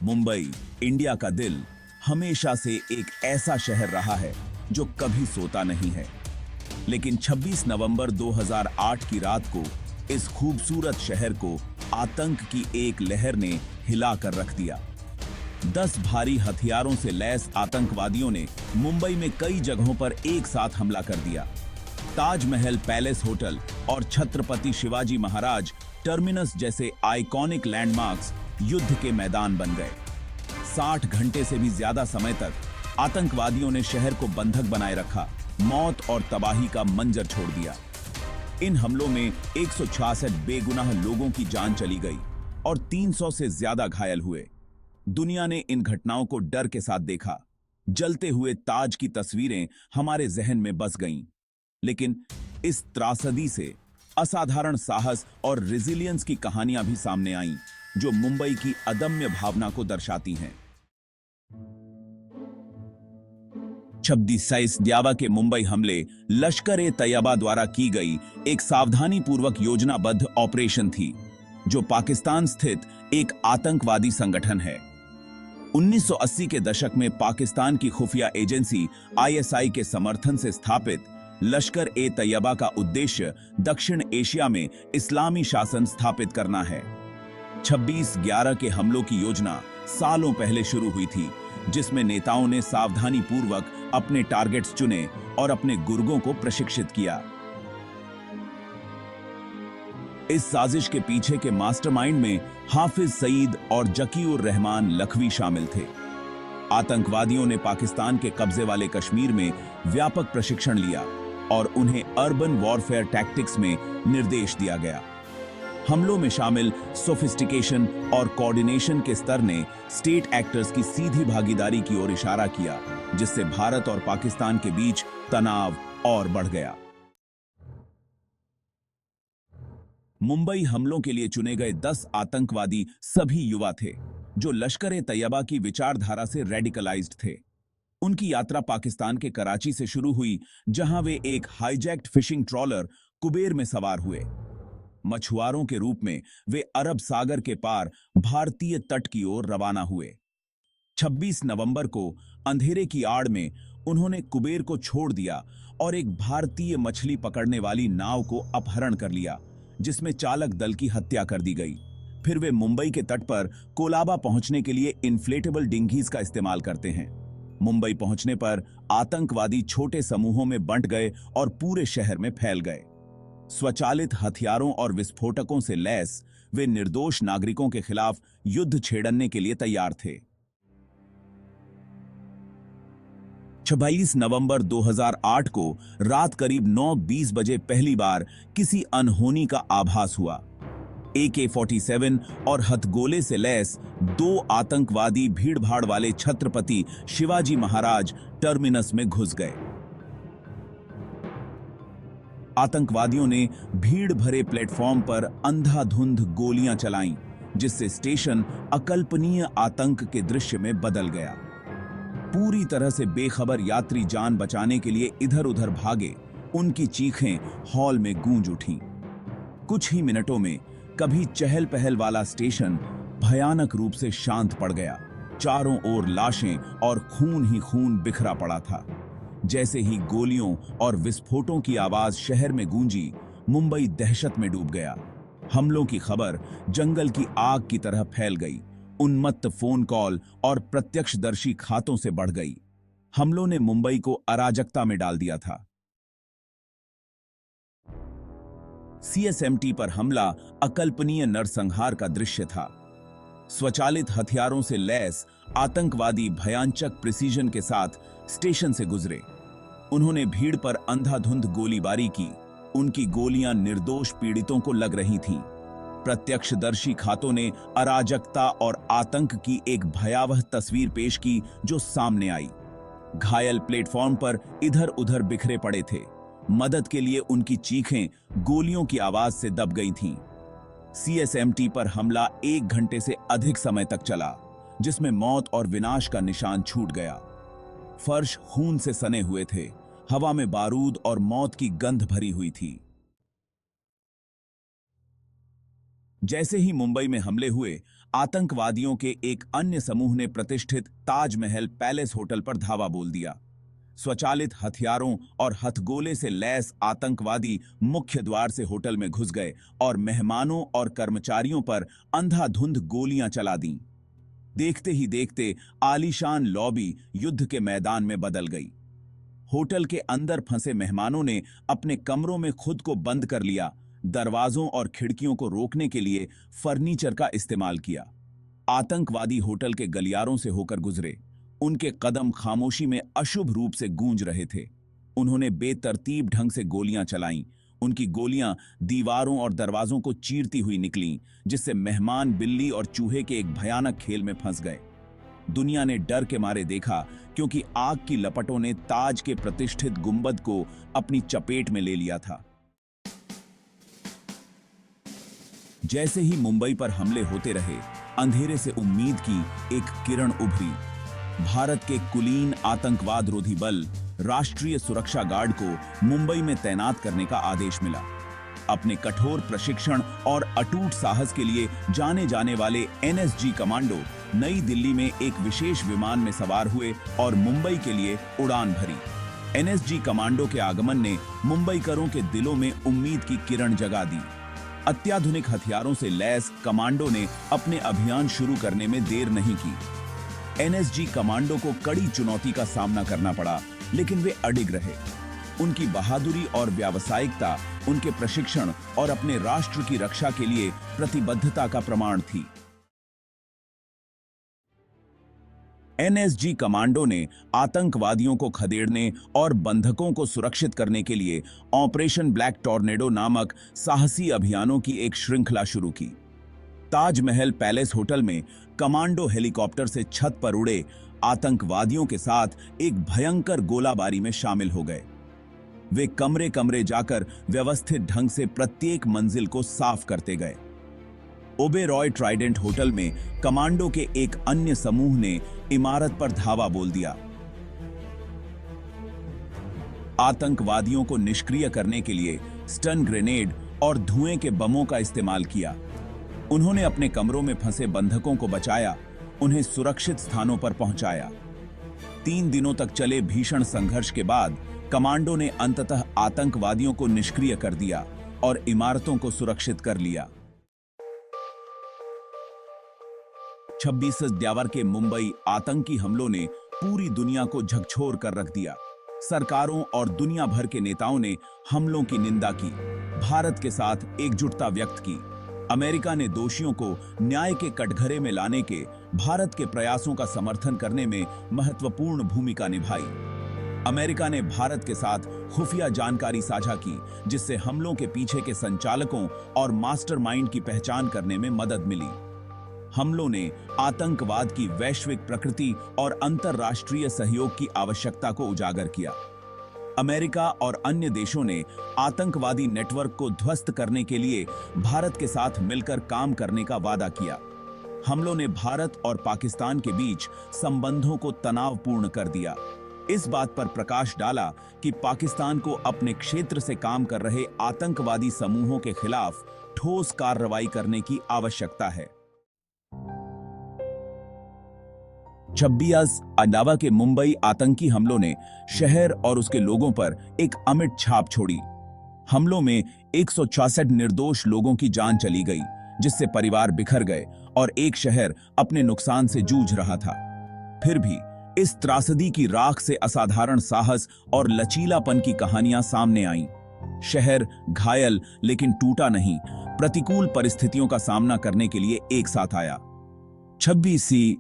Mumbai, India का दिल, हमेशा से एक ऐसा शहर रहा है जो कभी सोता नहीं है। लेकिन 26 नवंबर 2008 की रात को इस खूबसूरत शहर को आतंक की एक लहर ने हिला कर रख दिया। 10 भारी हथियारों से लैस आतंकवादियों ने मुंबई में कई जगहों पर एक साथ हमला कर दिया। ताजमहल पैलेस होटल और छत्रपति शिवाजी महाराज टर्मिनस जैसे आइकॉनिक लैंडमार्क्स युद्ध के मैदान बन गए। 60 घंटे से भी ज्यादा समय तक आतंकवादियों ने शहर को बंधक बनाए रखा, मौत और तबाही का मंजर छोड़ दिया। इन हमलों में 166 बेगुनाह लोगों की जान चली गई और 300 से ज्यादा घायल हुए। दुनिया ने इन घटनाओं को डर के साथ देखा। जलते हुए ताज की तस्वीरें हमारे जहन में बस गईं। लेकिन इस त्रासदी से असाधारण साहस और रेजिलियंस की कहानियां भी सामने आईं, जो मुंबई की अदम्य भावना को दर्शाती हैं। 26 द्यावा के मुंबई हमले लश्कर-ए-तैयबा द्वारा की गई एक सावधानीपूर्वक योजनाबद्ध ऑपरेशन थी, जो पाकिस्तान स्थित एक आतंकवादी संगठन है। 1980 के दशक में पाकिस्तान की खुफिया एजेंसी आईएसआई के समर्थन से स्थापित लश्कर-ए-तैयबा का उद्देश्य दक्षिण एशिया में इस्लामी शासन स्थापित करना है। 26/11 के हमलों की योजना सालों पहले शुरू हुई थी, जिसमें नेताओं ने सावधानीपूर्वक अपने टारगेट्स चुने और अपने गुर्गों को प्रशिक्षित किया। इस साजिश के पीछे के मास्टरमाइंड में हाफिज सईद और जकीउर रहमान लखवी शामिल थे। आतंकवादियों ने पाकिस्तान के कब्जे वाले कश्मीर में व्यापक प्रशिक्षण लिया और उन्हें अर्बन वॉरफेयर टैक्टिक्स में निर्देश दिया गया। हमलों में शामिल सोफिस्टिकेशन और कोऑर्डिनेशन के स्तर ने स्टेट एक्टर्स की सीधी भागीदारी की ओर इशारा किया, जिससे भारत और पाकिस्तान के बीच तनाव और बढ़ गया। मुंबई हमलों के लिए चुने गए 10 आतंकवादी सभी युवा थे, जो लश्कर-ए-तैयबा की विचारधारा से रेडिकलाइज्ड थे। उनकी यात्रा पाकिस्तान के कराची से शुरू हुई, जहां वे एक हाईजैक्ड फिशिंग ट्रॉलर कुबेर में सवार हुए। मछुआरों के रूप में वे अरब सागर के पार भारतीय तट की ओर रवाना हुए। 26 नवंबर को अंधेरे की आड़ में उन्होंने कुबेर को छोड़ दिया और एक भारतीय मछली पकड़ने वाली नाव को अपहरण कर लिया, जिसमें चालक दल की हत्या कर दी गई। फिर वे मुंबई के तट पर कोलाबा पहुंचने के लिए इन्फ्लेटेबल डिंगीज का इस्तेमाल करते हैं। मुंबई पहुंचने पर आतंकवादी छोटे समूहों में बंट गए और पूरे शहर में फैल गए। स्वचालित हथियारों और विस्फोटकों से लैस वे निर्दोष नागरिकों के खिलाफ युद्ध छेड़ने के लिए तैयार थे। 26 नवंबर 2008 को रात करीब 9:20 बजे पहली बार किसी अनहोनी का आभास हुआ। AK-47 और हथगोले से लैस 2 आतंकवादी भीड़भाड़ वाले छत्रपति शिवाजी महाराज टर्मिनस में घुस गए। आतंकवादियों ने भीड़ भरे प्लेटफॉर्म पर अंधाधुंध गोलियां चलाईं, जिससे स्टेशन अकल्पनीय आतंक के दृश्य में बदल गया। पूरी तरह से बेखबर यात्री जान बचाने के लिए इधर-उधर भागे। उनकी चीखें हॉल में गूंज उठीं। कुछ ही मिनटों में कभी चहल पहल वाला स्टेशन भयानक रूप से शांत पड़ गया। चारों ओर लाशें और खून ही खून बिखरा पड़ा था। जैसे ही गोलियों और विस्फोटों की आवाज शहर में गूंजी, मुंबई दहशत में डूब गया। हमलों की खबर जंगल की आग की तरह फैल गई। उन्मत्त फोन कॉल और प्रत्यक्षदर्शी खातों से बढ़ गई। हमलों ने मुंबई को अराजकता में डाल दिया था। CSMT पर हमला अकल्पनीय नरसंहार का दृश्य था। स्वचालित हथियारों से लैस आतंकवादी भयानक प्रिसीजन के साथ स्टेशन से गुजरे। उन्होंने भीड़ पर अंधाधुंध गोलीबारी की। उनकी गोलियां निर्दोष पीड़ितों को लग रही थीं। प्रत्यक्षदर्शी खातों ने अराजकता और आतंक की एक भयावह तस्वीर पेश की, जो सामने आई। घायल प्लेटफॉर्म पर इधर-उधर बिखरे पड़े थे। मदद के लिए उनकी चीखें गोलियों की आवाज से दब गई थीं। CSMT पर हमला 1 घंटे से अधिक समय तक चला, जिसमें मौत और विनाश का निशान छूट गया। फर्श खून से सने हुए थे। हवा में बारूद और मौत की गंध भरी हुई थी। जैसे ही मुंबई में हमले हुए, आतंकवादियों के एक अन्य समूह ने प्रतिष्ठित ताजमहल पैलेस होटल पर धावा बोल दिया। स्वचालित हथियारों और हथगोले से लैस आतंकवादी मुख्य द्वार से होटल में घुस गए और मेहमानों और कर्मचारियों पर अंधाधुंध गोलियां चला दीं। देखते ही देखते आलीशान लॉबी युद्ध के मैदान में बदल गई। होटल के अंदर फंसे मेहमानों ने अपने कमरों में खुद को बंद कर लिया, दरवाजों और खिड़कियों को रोकने के लिए फर्नीचर का इस्तेमाल किया। आतंकवादी होटल के गलियारों से होकर गुजरे। उनके कदम खामोशी में अशुभ रूप से गूंज रहे थे। उन्होंने बेतरतीब ढंग से गोलियां चलाईं। उनकी गोलियां दीवारों और दरवाजों को चीरती हुई निकलीं, जिससे मेहमान बिल्ली और चूहे के एक भयानक खेल में फंस गए। दुनिया ने डर के मारे देखा, क्योंकि आग की लपटों ने ताज के प्रतिष्ठित गुंबद को अपनी चपेट में ले लिया था। जैसे ही मुंबई पर हमले होते रहे, अंधेरे से उम्मीद की एक किरण उभरी। भारत के कुलीन आतंकवाद रोधी बल राष्ट्रीय सुरक्षा गार्ड को मुंबई में तैनात करने का आदेश मिला। अपने कठोर प्रशिक्षण और अटूट साहस के लिए जाने जाने वाले एनएसजी कमांडो नई दिल्ली में एक विशेष विमान में सवार हुए और मुंबई के लिए उड़ान भरी। एनएसजी कमांडो के आगमन ने मुंबईकरों के दिलों में उम्मीद की किरण जगा दी। अत्याधुनिक हथियारों से लैस कमांडो ने अपने अभियान शुरू करने में देर नहीं की। एनएसजी कमांडो को कड़ी चुनौती का सामना करना पड़ा, लेकिन वे अडिग रहे। उनकी बहादुरी और व्यावसायिकता उनके प्रशिक्षण और अपने राष्ट्र की रक्षा के लिए प्रतिबद्धता का प्रमाण थी। एनएसजी कमांडो ने आतंकवादियों को खदेड़ने और बंधकों को सुरक्षित करने के लिए ऑपरेशन ब्लैक टॉर्नेडो नामक साहसी अभियानों की एक श्रृंखला शुरू की। ताजमहल पैलेस होटल में कमांडो हेलीकॉप्टर से छत पर उड़े आतंकवादियों के साथ एक भयंकर गोलाबारी में शामिल हो गए। वे कमरे कमरे जाकर व्यवस्थित ढंग से प्रत्येक मंजिल को साफ करते गए। ओबेरॉय ट्राइडेंट होटल में कमांडो के एक अन्य समूह ने इमारत पर धावा बोल दिया। आतंकवादियों को निष्क्रिय करने के लिए स्टन ग्रेनेड और धुएं के बमों का इस्तेमाल किया। उन्होंने अपने कमरों में फंसे बंधकों को बचाया, उन्हें सुरक्षित स्थानों पर पहुंचाया। 3 दिनों तक चले भीषण संघर्ष के बाद कमांडो ने अंततः आतंकवादियों को निष्क्रिय कर दिया और इमारतों को सुरक्षित कर लिया। 26 सितंबर के मुंबई आतंकी हमलों ने पूरी दुनिया को झकझोर कर रख दिया। सरकारों और दुनिया भर के नेताओं ने हमलों की निंदा की, भारत के साथ एकजुटता व्यक्त की। अमेरिका ने दोषियों को न्याय के कटघरे में लाने के भारत के प्रयासों का समर्थन करने में महत्वपूर्ण भूमिका निभाई। अमेरिका ने भारत के साथ खुफिया जानकारी साझा की, जिससे हमलों के पीछे के संचालकों और मास्टरमाइंड की पहचान करने में मदद मिली। हमलों ने आतंकवाद की वैश्विक प्रकृति और अंतर्राष्ट्रीय सहयोग की आवश्यकता को उजागर किया। अमेरिका और अन्य देशों ने आतंकवादी नेटवर्क को ध्वस्त करने के लिए भारत के साथ मिलकर काम करने का वादा किया। हमलों ने भारत और पाकिस्तान के बीच संबंधों को तनावपूर्ण कर दिया। इस बात पर प्रकाश डाला कि पाकिस्तान को अपने क्षेत्र से काम कर रहे आतंकवादी समूहों के खिलाफ ठोस कार्रवाई करने की आवश्यकता है। 26 अलावा के मुंबई आतंकी हमलों ने शहर और उसके लोगों पर एक अमिट छाप छोड़ी। हमलों में 166 निर्दोष लोगों की जान चली गई, जिससे परिवार बिखर गए और एक शहर अपने नुकसान से जूझ रहा था। फिर भी इस त्रासदी की राख से असाधारण साहस और लचीलापन की कहानियां सामने आईं। शहर घायल लेकिन टूटा नहीं, प्रतिकूल परिस्थितियों का सामना करने के लिए एक साथ आया। 26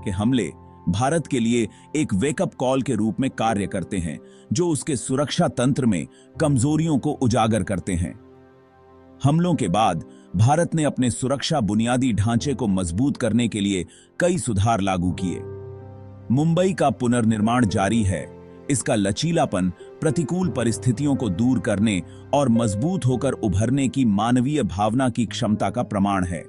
के हमले भारत के लिए एक वेकअप कॉल के रूप में कार्य करते हैं, जो उसके सुरक्षा तंत्र में कमजोरियों को उजागर करते हैं। हमलों के बाद भारत ने अपने सुरक्षा बुनियादी ढांचे को मजबूत करने के लिए कई सुधार लागू किए। मुंबई का पुनर्निर्माण जारी है। इसका लचीलापन प्रतिकूल परिस्थितियों को दूर करने और मजबूत होकर उभरने की मानवीय भावना की क्षमता का प्रमाण है।